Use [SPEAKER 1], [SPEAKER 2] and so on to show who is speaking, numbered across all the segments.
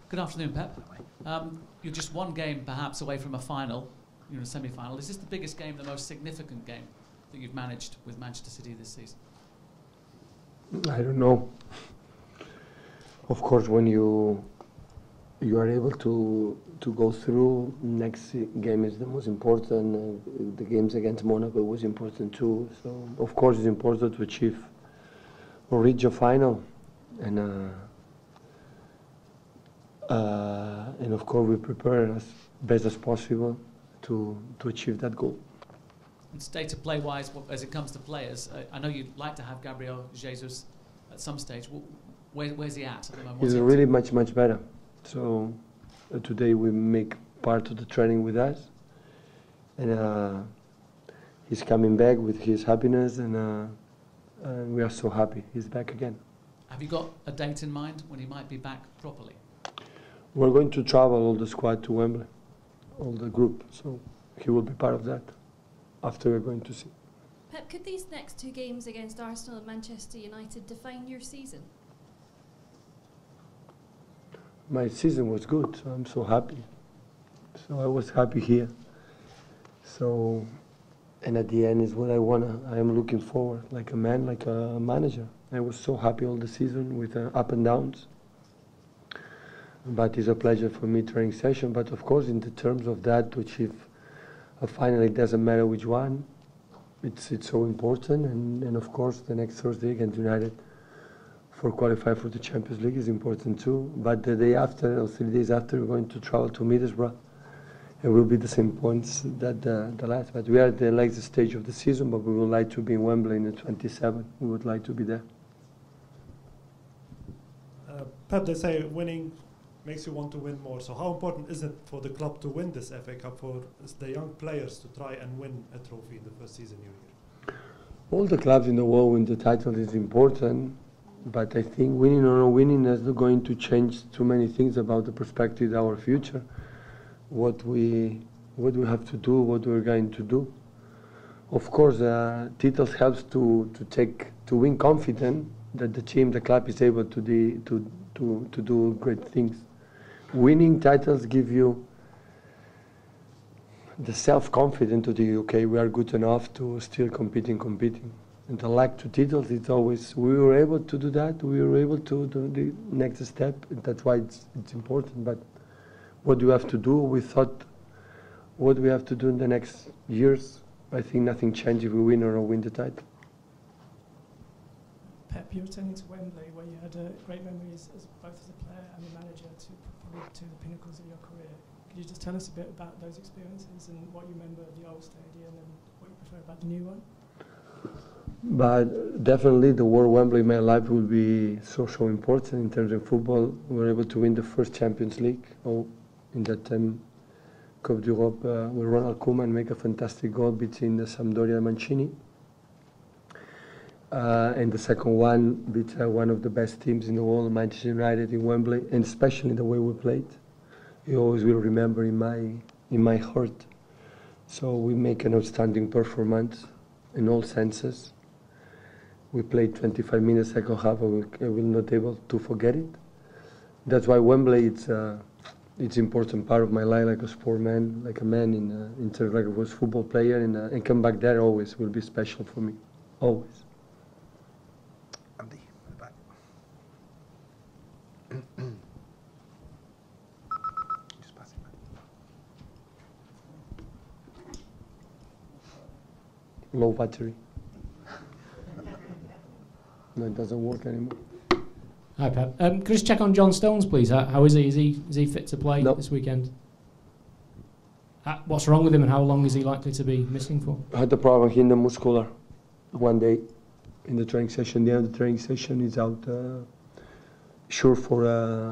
[SPEAKER 1] Good afternoon, Pep. You're just one game perhaps away from a final. You're in a semi-final. Is this the biggest game, the most significant game that you've managed with Manchester City this season?
[SPEAKER 2] I don't know. Of course, when you are able to go through, next game is the most important. The games against Monaco was important too. So of course it's important to achieve or reach a final, and of course we prepare as best as possible to achieve that goal.
[SPEAKER 1] And state of play wise, as it comes to players, I know you'd like to have Gabriel Jesus at some stage. Where's he at the moment?
[SPEAKER 2] He's really much better. So today we make part of the training with us, and he's coming back with his happiness, and we are so happy he's back again.
[SPEAKER 1] Have you got a date in mind when he might be back properly?
[SPEAKER 2] We're going to travel all the squad to Wembley, all the group, so he will be part of that after we're going to see.
[SPEAKER 3] Pep, could these next two games against Arsenal and Manchester United define your season?
[SPEAKER 2] My season was good, so I'm so happy. So I was happy here. So, and at the end is what I am looking forward, like a man, like a manager. I was so happy all the season with up and downs. But it's a pleasure for me training session. But of course, in the terms of that, to achieve a final, it doesn't matter which one. It's so important. And of course, the next Thursday against United for qualify for the Champions League is important too. But the day after, or 3 days after, we're going to travel to Middlesbrough. It will be the same points that the last. But we are at the latest stage of the season, but we would like to be in Wembley in the 27th. We would like to be there.
[SPEAKER 4] Pep, they say winning makes you want to win more. So how important is it for the club to win this FA Cup, for the young players to try and win a trophy in the first season you're here?
[SPEAKER 2] All the clubs in the world win the title is important, but I think winning or not winning is not going to change too many things about the perspective of our future. What we have to do, what we're going to do. Of course, titles helps to win confidence that the team, the club is able to do great things. Winning titles give you the self-confidence to do, okay, we are good enough to still competing. And the lack to titles, it's always, we were able to do that, we were able to do the next step, and that's why it's important. But what do we have to do? We thought what we have to do in the next years. I think nothing changed if we win or not win the title.
[SPEAKER 5] Pep, you're returning to Wembley, where you had great memories as both as a player and a manager, probably to the pinnacles of your career. Could you just tell us a bit about those experiences and what you remember of the old stadium and what you prefer about the new one?
[SPEAKER 2] But definitely the word Wembley in my life will be so important in terms of football. We were able to win the first Champions League. In that time, Coupe d'Europe, with Ronald Koeman make a fantastic goal between the Sampdoria and Mancini. And the second one beat one of the best teams in the world, Manchester United, in Wembley, and especially the way we played. You always will remember in my heart. So we make an outstanding performance in all senses. We played 25 minutes second half. I will not able to forget it. That's why Wembley it's important part of my life, like a sportman, like a man in terms like I was football player, and come back there always will be special for me, always.
[SPEAKER 6] Andy, in the back. Just pass it back.
[SPEAKER 2] Low battery. No, it doesn't work anymore.
[SPEAKER 7] Hi, Pep. Could I just check on John Stones, please? How is he? Is he fit to play this weekend? What's wrong with him, and how long is he likely to be missing for?
[SPEAKER 2] I had a problem in the muscular one day in the training session. The end of the training session is out. Sure for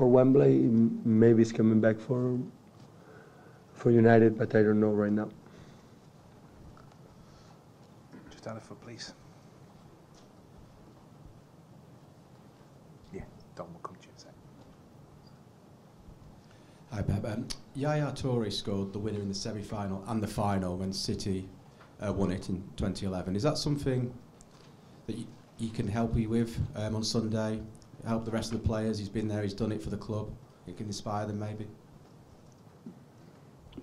[SPEAKER 2] Wembley. Maybe he's coming back for United, but I don't know right now.
[SPEAKER 6] Just down the foot, please. Yeah, Don will come to you in a sec.
[SPEAKER 8] Hi, Pep. Yaya Toure scored the winner in the semi-final and the final when City won it in 2011. Is that something that you can help you with on Sunday? help the rest of the players? He's been there, he's done it for the club. It can inspire them maybe.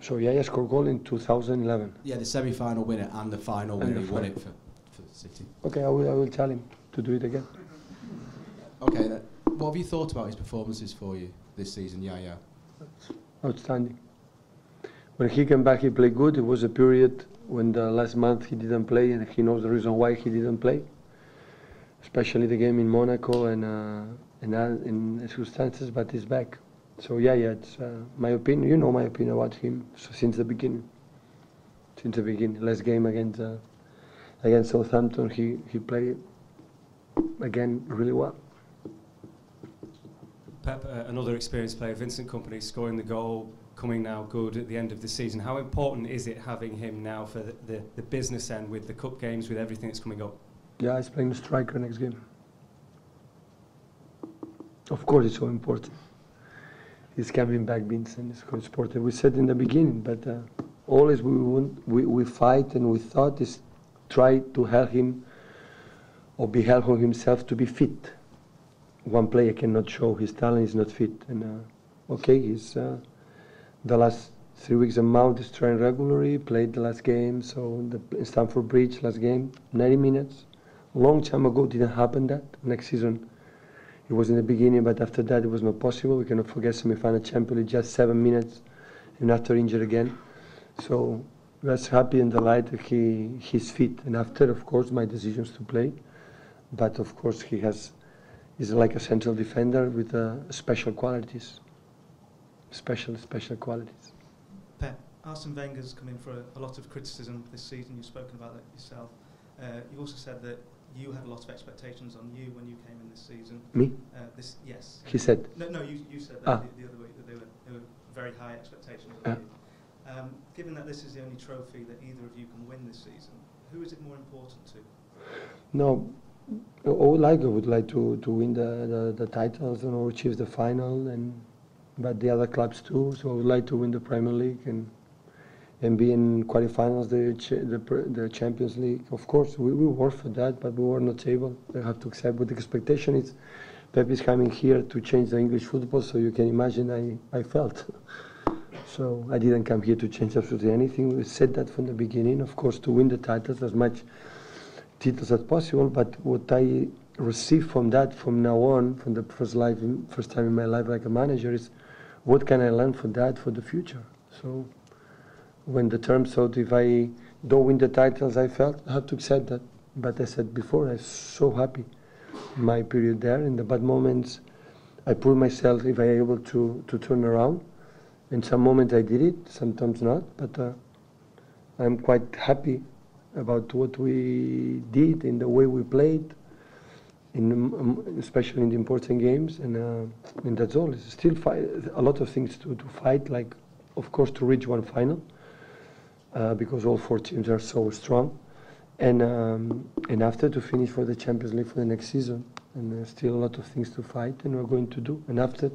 [SPEAKER 2] So Yaya scored goal in 2011.
[SPEAKER 8] Yeah, the semi-final winner and the final
[SPEAKER 2] And
[SPEAKER 8] winner.
[SPEAKER 2] the
[SPEAKER 8] He won
[SPEAKER 2] final.
[SPEAKER 8] it for City.
[SPEAKER 2] Okay, I will tell him to do it again.
[SPEAKER 8] Okay, then. What have you thought about his performances for you this season, Yaya?
[SPEAKER 2] Outstanding. When he came back, he played good. It was a period when the last month he didn't play, and he knows the reason why he didn't play. Especially the game in Monaco and in circumstances, but he's back. So yeah, it's my opinion. You know my opinion about him since the beginning. Since the beginning, last game against Southampton, he played again really well.
[SPEAKER 9] Pep, another experienced player, Vincent Kompany, scoring the goal, coming now good at the end of the season. How important is it having him now for the business end with the cup games, with everything that's coming up?
[SPEAKER 2] Yeah, he's playing striker next game. Of course, it's so important. He's coming back, Vincent. It's so important. We said in the beginning, but always we fight, and we thought is try to help him or be helpful himself to be fit. One player cannot show his talent; is not fit. And okay, he's the last 3 weeks a month is training regularly. Played the last game, so the Stamford Bridge last game, 90 minutes. Long time ago, didn't happen that. Next season, it was in the beginning, but after that, it was not possible. We cannot forget semi-final Champions League, just 7 minutes, and after injured again. So we are happy and delighted he's fit. And after, of course, my decisions to play. But of course, he's like a central defender with special qualities. Special qualities.
[SPEAKER 10] Pep, Arsene Wenger's come in for a lot of criticism this season. You've spoken about that yourself. You also said that you had a lot of expectations on you when you came in this season.
[SPEAKER 2] Me?
[SPEAKER 10] Yes.
[SPEAKER 2] He said.
[SPEAKER 10] No, you said that the other week, that they were very high expectations on you. Given that this is the only trophy that either of you can win this season, who is it more important to?
[SPEAKER 2] No, I would like to win the titles and achieve the final, but the other clubs too. So I would like to win the Premier League and be in quarterfinals, the Champions League. Of course, we worked for that, but we were not able. I have to accept. But the expectation is, Pep is coming here to change the English football. So you can imagine I felt. So I didn't come here to change absolutely anything. We said that from the beginning. Of course, to win the titles, as much titles as possible. But what I receive from that from now on, from the first time in my life like a manager, is what can I learn from that for the future. So when the term said if I don't win the titles, I felt I have to accept that. But I said before, I was so happy my period there. In the bad moments, I proved myself if I able to turn around. In some moments I did it, sometimes not. But I'm quite happy about what we did and the way we played, especially in the important games. And that's all. It's still a lot of things to fight, like, of course, to reach one final. Because all 4 teams are so strong, and after to finish for the Champions League for the next season, and there's still a lot of things to fight, and we're going to do. And after,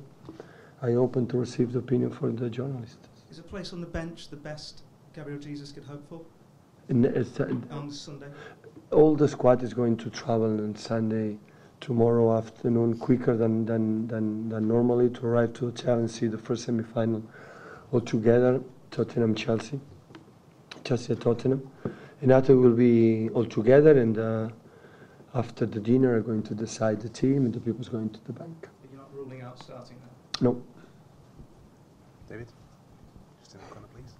[SPEAKER 2] I open to receive the opinion for the journalists.
[SPEAKER 10] Is a place on the bench the best Gabriel Jesus could hope for on Sunday?
[SPEAKER 2] All the squad is going to travel on Sunday, tomorrow afternoon, quicker than normally to arrive to the hotel and see the first semi-final all together, Tottenham-Chelsea. Chelsea at Tottenham, and after we'll be all together, and after the dinner are going to decide the team, and the people's going to the bank.
[SPEAKER 10] But you're not ruling out starting now?
[SPEAKER 2] No.
[SPEAKER 6] David, just in the corner, please.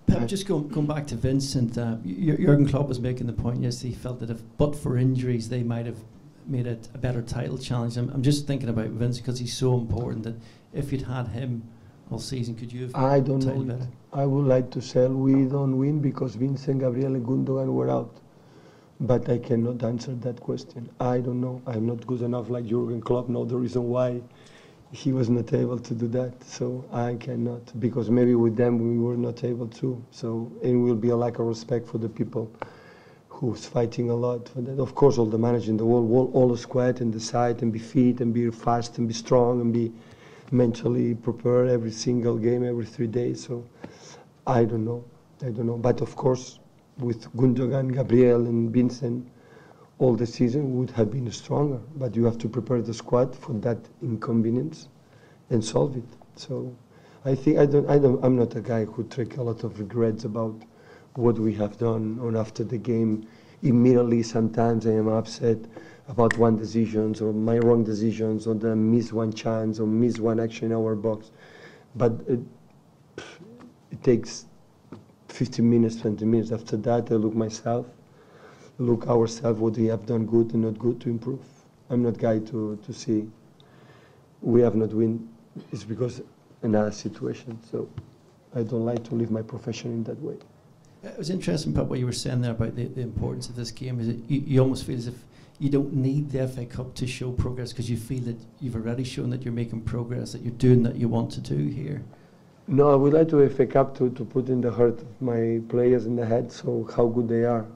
[SPEAKER 11] Pep, just going back to Vincent, Jurgen Klopp was making the point yesterday. He felt that if but for injuries, they might have made it a better title challenge. I'm just thinking about Vince because he's so important that if you'd had him all season, could you have
[SPEAKER 2] I don't know.
[SPEAKER 11] better?
[SPEAKER 2] I would like to say we don't win because Vincent, Gabriel and Gundogan were out. But I cannot answer that question. I don't know. I'm not good enough like Jurgen Klopp know the reason why he was not able to do that. So I cannot, because maybe with them we were not able to. So it will be a lack of respect for the people who's fighting a lot for that. Of course, all the managers in the world, all the squad and the side, and be fit and be fast and be strong and be mentally prepared every single game, every 3 days. So I don't know. But of course, with Gundogan, Gabriel and Vincent all the season, would have been stronger. But you have to prepare the squad for that inconvenience and solve it. So I think I'm not a guy who take a lot of regrets about what we have done. Or after the game, immediately sometimes I am upset about one decisions or my wrong decisions or the miss one chance or miss one action in our box. But it takes 15 minutes, 20 minutes. After that, I look myself, look ourselves, what we have done good and not good to improve. I'm not guy to see we have not win. It's because another situation. So I don't like to live my profession in that way.
[SPEAKER 11] It was interesting, Pep, what you were saying there about the importance of this game. Is it, you almost feel as if you don't need the FA Cup to show progress because you feel that you've already shown that you're making progress, that you're doing what you want to do here.
[SPEAKER 2] No, I would like to FA Cup to put in the heart of my players in the head, so how good they are.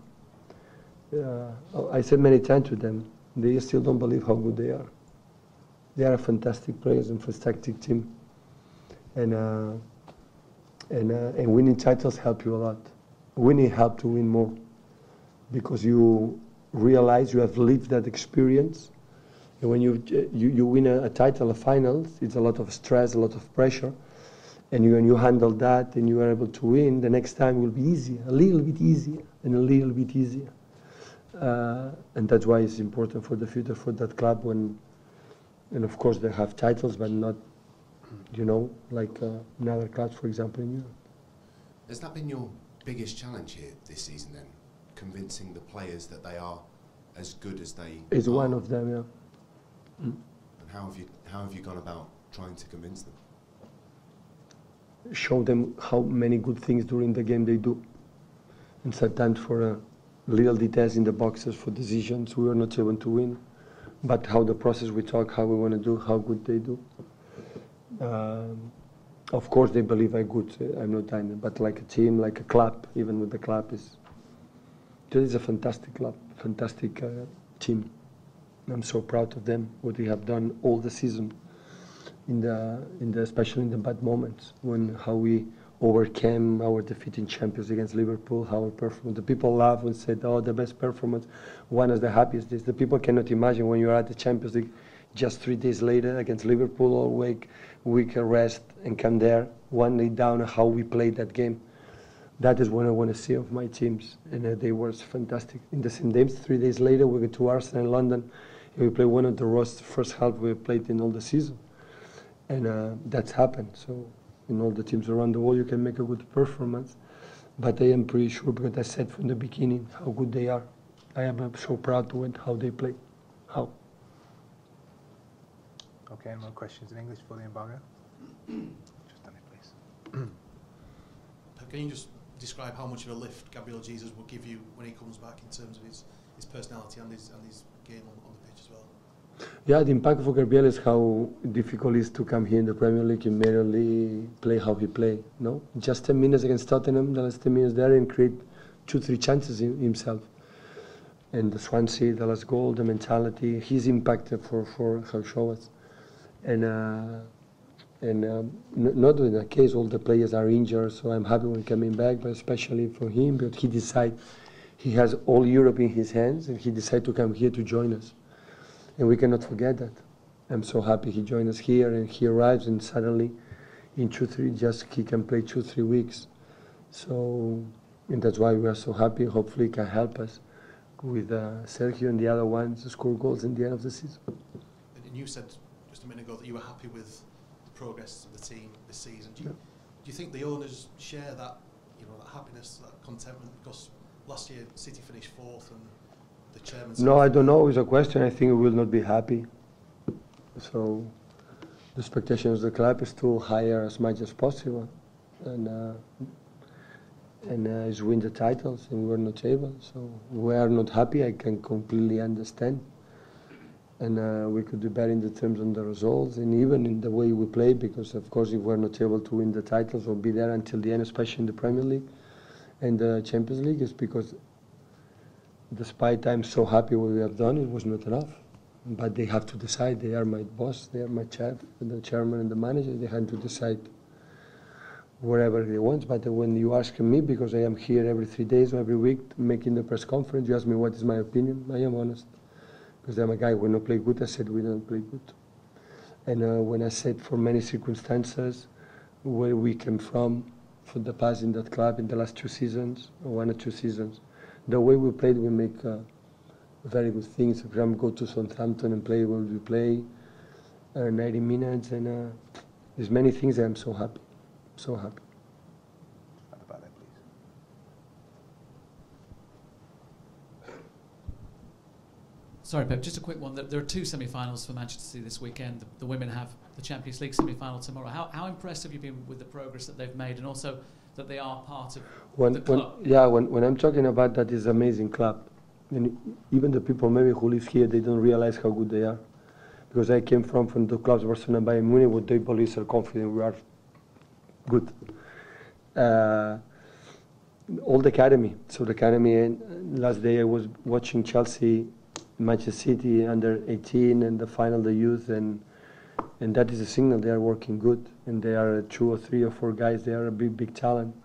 [SPEAKER 2] I said many times to them, they still don't believe how good they are. They are fantastic players and fantastic team. And winning titles help you a lot. Winning help to win more because you realize you have lived that experience. And when you win a title, a final, it's a lot of stress, a lot of pressure. And when you handle that and you are able to win, the next time will be easier, a little bit easier and a little bit easier. And that's why it's important for the future for that club and of course they have titles, but not, like in other clubs, for example, in Europe.
[SPEAKER 12] Has that been your biggest challenge here this season then? Convincing the players that they are as good as they
[SPEAKER 2] It's
[SPEAKER 12] are?
[SPEAKER 2] one of them, yeah.
[SPEAKER 12] And how have you gone about trying to convince them?
[SPEAKER 2] Show them how many good things during the game they do. And sometimes for little details in the boxes for decisions we are not able to win. But how the process we talk, how we want to do, how good they do. Of course they believe I'm good, I'm not dying, but like a team, like a club, even with the club is a fantastic club, fantastic team. I'm so proud of them, what we have done all the season. Especially in the bad moments, how we overcame our defeating champions against Liverpool, how we performed. The people laugh and said, "Oh, the best performance, one of the happiest days." The people cannot imagine when you are at the Champions League, just 3 days later against Liverpool, all week rest, and come there, one day down, how we played that game. That is what I want to see of my teams, and they were fantastic. In the same days, 3 days later, we go to Arsenal in London, and we play one of the worst first half we played in all the season. And that's happened. So in all the teams around the world, you can make a good performance. But I am pretty sure, because I said from the beginning how good they are. I am so proud to win how they play. How?
[SPEAKER 6] Okay, more questions in English for the embargo? Just done it, please.
[SPEAKER 13] Can you just describe how much of a lift Gabriel Jesus will give you when he comes back in terms of his personality and his game on the pitch as well?
[SPEAKER 2] Yeah, the impact for Gabriel is how difficult it is to come here in the Premier League, immediately play how he played. No, just 10 minutes against Tottenham, the last 10 minutes there, and create 2-3 chances in himself. And the Swansea, the last goal, the mentality, his impact for how show us. And not in that case, all the players are injured, so I'm happy when coming back, but especially for him, but he has all Europe in his hands, and he decided to come here to join us. And we cannot forget that. I'm so happy he joined us here, and he arrives, and suddenly in 2-3, he can play 2-3 weeks. So, and that's why we are so happy. Hopefully he can help us with Sergio and the other ones to score goals in the end of the season.
[SPEAKER 13] And you said just a minute ago that you were happy with the progress of the team this season. Do you think the owners share that, that happiness, that contentment? Because last year City finished 4th and the chairman...
[SPEAKER 2] No, I don't know. It's a question. I think we will not be happy. So the expectations of the club is to hire as much as possible, and is win the titles, and we're not able. So we are not happy. I can completely understand, and we could do better in the terms of the results, and even in the way we play. Because of course, if we're not able to win the titles or be there until the end, especially in the Premier League and the Champions League, is because despite I'm so happy what we have done, it was not enough. But they have to decide. They are my boss. They are my chef, the chairman and the manager. They have to decide wherever they want. But when you ask me, because I am here every 3 days or every week making the press conference, you ask me what is my opinion, I am honest. Because I'm a guy, when I play good, I said we don't play good. And when I said for many circumstances, where we came from, for the past in that club in the last 2 seasons, or 1 or 2 seasons, the way we played, we make very good things. If I go to Southampton and play where we play, 90 minutes, and there's many things. I'm so happy, so happy.
[SPEAKER 1] Sorry, Pep, just a quick one. There are 2 semi-finals for Manchester City this weekend. The women have the Champions League semi-final tomorrow. How impressed have you been with the progress that they've made, and also that they are part of the club?
[SPEAKER 2] When I'm talking about that, is amazing club. And even the people maybe who live here, they don't realize how good they are. Because I came from the clubs Barcelona and Bayern Munich, where they police are confident we are good. All the academy. So the academy, and last day I was watching Chelsea, Manchester City under 18, and the final, the youth, and that is a signal they are working good. And they are 2 or 3 or 4 guys. They are a big talent.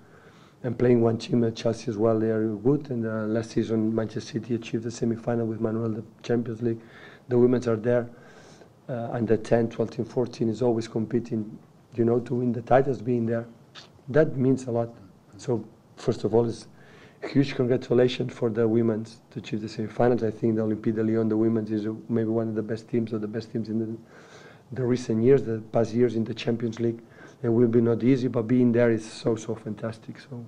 [SPEAKER 2] And playing one team at Chelsea as well, they are good. And last season, Manchester City achieved the semi-final with Manuel, the Champions League. The women are there. Under 10, 12, and 14 is always competing, to win the titles, being there. That means a lot. So, first of all, it's a huge congratulations for the women to achieve the semi-finals. I think the Olympique de Lyon, the women, is maybe one of the best teams, or the best teams in the recent years, the past years in the Champions League. It will be not easy, but being there is so fantastic. So,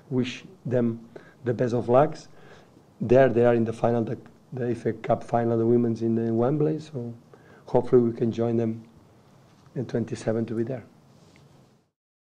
[SPEAKER 2] wish them the best of lucks. There they are in the final, the FACUP final, the women's in Wembley. So, hopefully we can join them in 27 to be there.